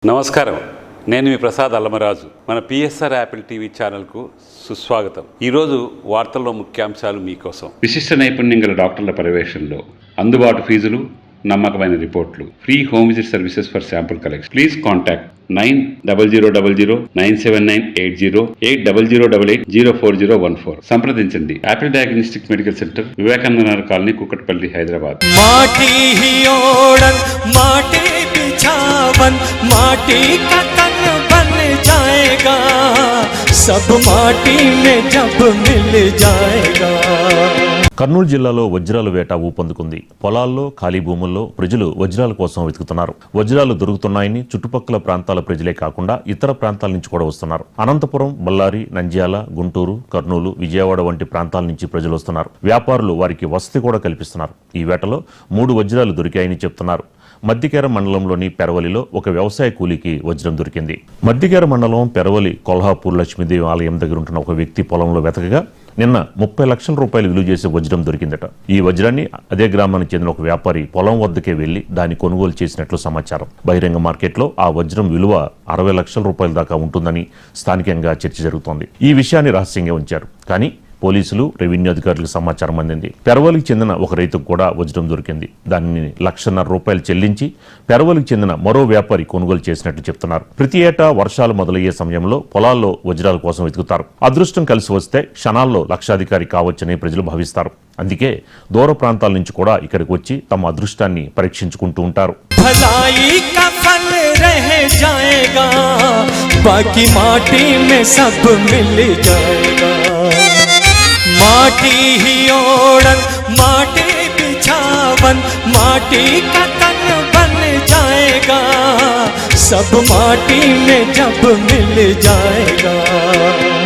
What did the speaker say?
నమస్కారం, నేను మీ ప్రసాద్ అల్లమరాజు. మన పిఎస్ఆర్ యాపిల్ టీవీ ఛానల్కు సుస్వాగతం. ఈరోజు వార్తల్లో ముఖ్యాంశాలు మీకోసం. విశిష్ట నైపుణ్యం గల డాక్టర్ల పర్యవేక్షణలో అందుబాటు ఫీజులు, నమ్మకమైన రిపోర్ట్లు, free home visit services for sample collection. Please contact 9000097980 8008804014. సంప్రదించండి. Apple diagnostic medical centre, Vivekananda Nagar colony, Kukatpally, Hyderabad. माटी ही ओढ़न माटी बिछावन माटी का तन बन जाएगा, सब माटी में जब मिल जाएगा. కర్నూలు జిల్లాలో వజ్రాల వేట ఊపందుకుంది. పొలాల్లో, ఖాళీ భూముల్లో ప్రజలు వజ్రాల కోసం వెతుకుతున్నారు. వజ్రాలు దొరుకుతున్నాయని చుట్టుపక్కల ప్రాంతాల ప్రజలే కాకుండా ఇతర ప్రాంతాల నుంచి కూడా వస్తున్నారు. అనంతపురం, బళ్ళారి, నంద్యాల, గుంటూరు, కర్నూలు, విజయవాడ వంటి ప్రాంతాల నుంచి ప్రజలు వస్తున్నారు. వ్యాపారులు వారికి వసతి కూడా కల్పిస్తున్నారు. ఈ వేటలో 3 వజ్రాలు దొరికాయని చెప్తున్నారు. మద్దికేర మండలంలోని పెరవలిలో ఒక వ్యవసాయ కూలీకి వజ్రం దొరికింది. మద్దికేర మండలం పెరవలి కొల్హాపూర్ లక్ష్మీదేవి ఆలయం దగ్గర ఉంటున్న ఒక వ్యక్తి పొలంలో వెతకగా నిన్న 30 లక్షల రూపాయలు విలువ చేసే వజ్రం దొరికిందట. ఈ వజ్రాన్ని అదే గ్రామానికి చెందిన ఒక వ్యాపారి పొలం వద్దకే వెళ్లి దాన్ని కొనుగోలు చేసినట్లు సమాచారం. బహిరంగ మార్కెట్లో ఆ వజ్రం విలువ 60 లక్షల రూపాయల దాకా ఉంటుందని స్థానికంగా చర్చ జరుగుతోంది. ఈ విషయాన్ని రహస్యంగా ఉంచారు. కానీ పోలీసులు, రెవెన్యూ అధికారులకు సమాచారం అందింది. పెరవలికి చెందిన ఒక రైతుకు కూడా వజ్రం దొరికింది. దానిని 1.5 లక్షల రూపాయలు చెల్లించి పెరవలికి చెందిన మరో వ్యాపారి కొనుగోలు చేసినట్లు చెప్తున్నారు. ప్రతి ఏటా వర్షాలు మొదలయ్యే సమయంలో పొలాల్లో వజ్రాల కోసం వెతుకుతారు. అదృష్టం కలిసి వస్తే క్షణాల్లో లక్షాధికారి కావచ్చని ప్రజలు భావిస్తారు. అందుకే దూర ప్రాంతాల నుంచి కూడా ఇక్కడికి వచ్చి తమ అదృష్టాన్ని పరీక్షించుకుంటూ ఉంటారు. भलाई का फल रह जाएगा, बाकी माटी में सब मिल जाएगा. माटी ही ओढ़न माटी बिछावन माटी का तन बन जाएगा, सब माटी में जब मिल जाएगा.